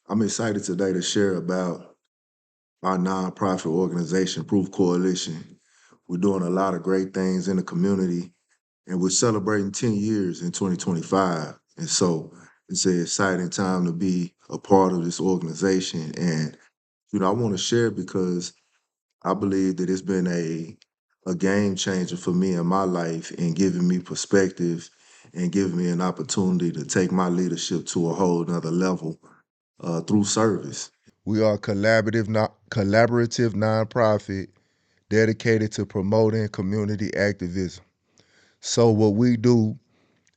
I'm excited today to share about our nonprofit organization, Proof Coalition. We're doing a lot of great things in the community, and we're celebrating 10 years in 2025. And so it's an exciting time to be a part of this organization. And, I want to share because I believe that it's been a game changer for me in my life and giving me perspective and giving me an opportunity to take my leadership to a whole nother level through service. We are a collaborative nonprofit dedicated to promoting community activism. So what we do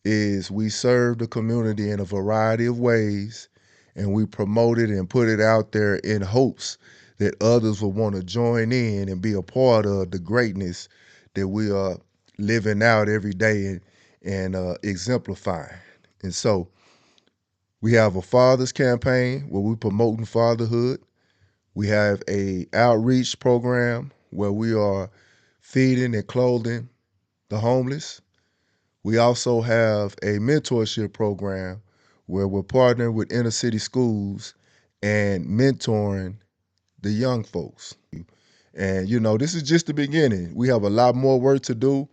is we serve the community in a variety of ways, and we promote it and put it out there in hopes that others will want to join in and be a part of the greatness that we are living out every day and exemplifying. And so we have a fathers campaign where we're promoting fatherhood. We have a outreach program where we are feeding and clothing the homeless. We also have a mentorship program where we're partnering with inner city schools and mentoring the young folks. And this is just the beginning. We have a lot more work to do.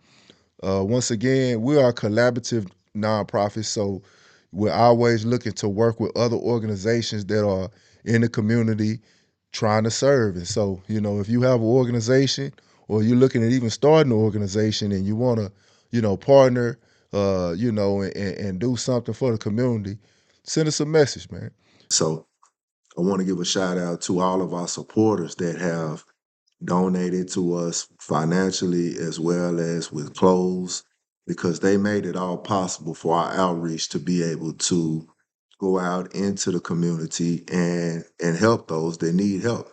Once again, we are a collaborative nonprofit, so we're always looking to work with other organizations that are in the community trying to serve. And so, if you have an organization or you're looking at even starting an organization and you want to, partner, and do something for the community, send us a message, man. So I want to give a shout out to all of our supporters that have donated to us financially as well as with clothes because they made it all possible for our outreach to be able to go out into the community and help those that need help.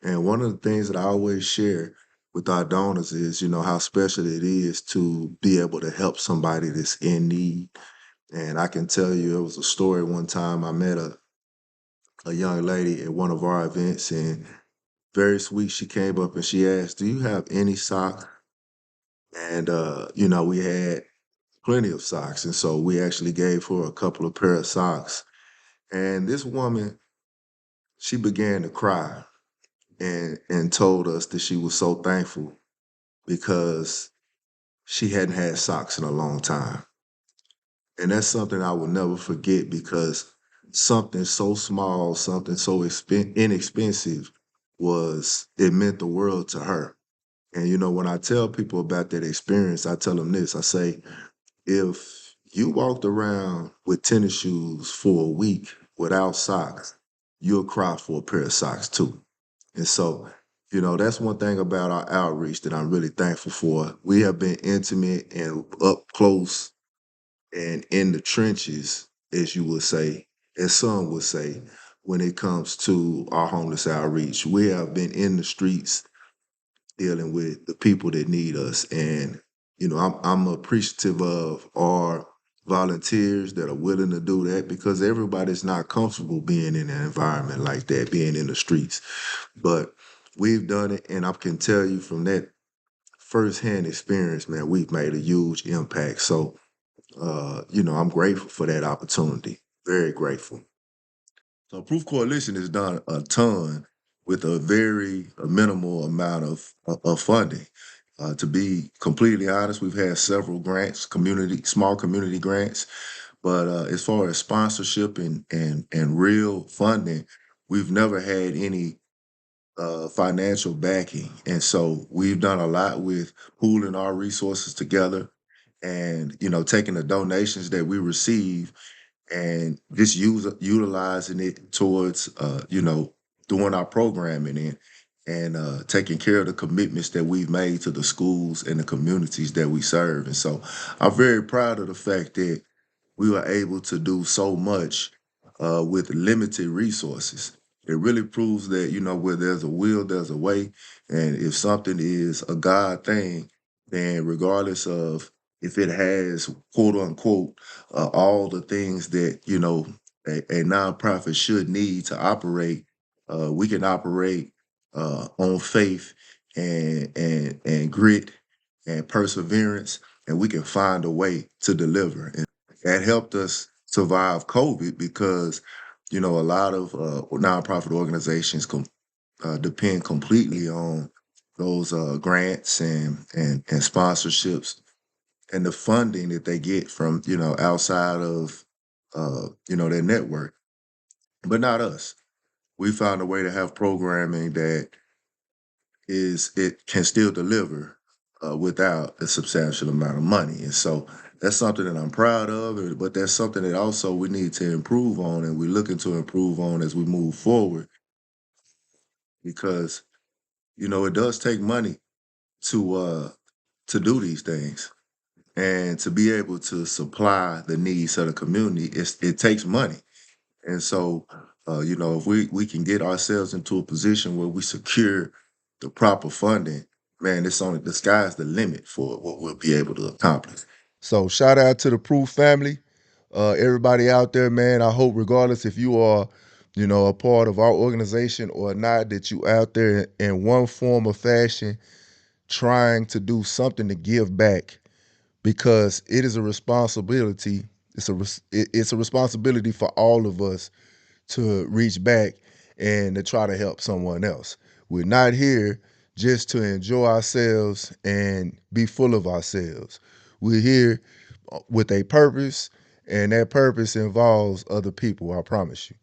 And one of the things that I always share with our donors is, how special it is to be able to help somebody that's in need. And I can tell you, it was a story one time I met a young lady at one of our events, and very sweet. She came up and she asked, "Do you have any sock?" And we had plenty of socks, and so we actually gave her a couple of pair of socks. And this woman, she began to cry and told us that she was so thankful because she hadn't had socks in a long time. And that's something I will never forget because something so small, something so inexpensive it meant the world to her. And when I tell people about that experience, I tell them this. I say, if you walked around with tennis shoes for a week without socks, you'll cry for a pair of socks too. And so, that's one thing about our outreach that I'm really thankful for. We have been intimate and up close and in the trenches, as you would say, as some would say, when it comes to our homeless outreach. We have been in the streets dealing with the people that need us. And, I'm appreciative of our volunteers that are willing to do that because everybody's not comfortable being in an environment like that, being in the streets. But we've done it, and I can tell you from that firsthand experience, man, we've made a huge impact. So, I'm grateful for that opportunity. Very grateful. So Proof Coalition has done a ton with a very minimal amount of funding. To be completely honest, we've had several grants, small community grants, but as far as sponsorship and real funding, we've never had any financial backing. And so we've done a lot with pooling our resources together and taking the donations that we receive and just utilizing it towards doing our programming and taking care of the commitments that we've made to the schools and the communities that we serve. And so I'm very proud of the fact that we were able to do so much with limited resources. It really proves that, where there's a will, there's a way. And if something is a God thing, then regardless of if it has quote unquote all the things that, a nonprofit should need to operate, we can operate on faith and grit and perseverance, and we can find a way to deliver. And that helped us survive COVID because a lot of nonprofit organizations depend completely on those grants and sponsorships and the funding that they get from outside of their network, but not us. We found a way to have programming that it can still deliver without a substantial amount of money. And so that's something that I'm proud of, but that's something that also we need to improve on, and we're looking to improve on as we move forward because it does take money to to do these things and to be able to supply the needs of the community. It takes money, and so if we can get ourselves into a position where we secure the proper funding, man, it's only the sky's the limit for what we'll be able to accomplish. So shout out to the Proof family, everybody out there, man. I hope regardless if you are, a part of our organization or not, that you out there in one form or fashion trying to do something to give back because it is a responsibility. It's a responsibility for all of us to reach back and to try to help someone else. We're not here just to enjoy ourselves and be full of ourselves. We're here with a purpose, and that purpose involves other people, I promise you.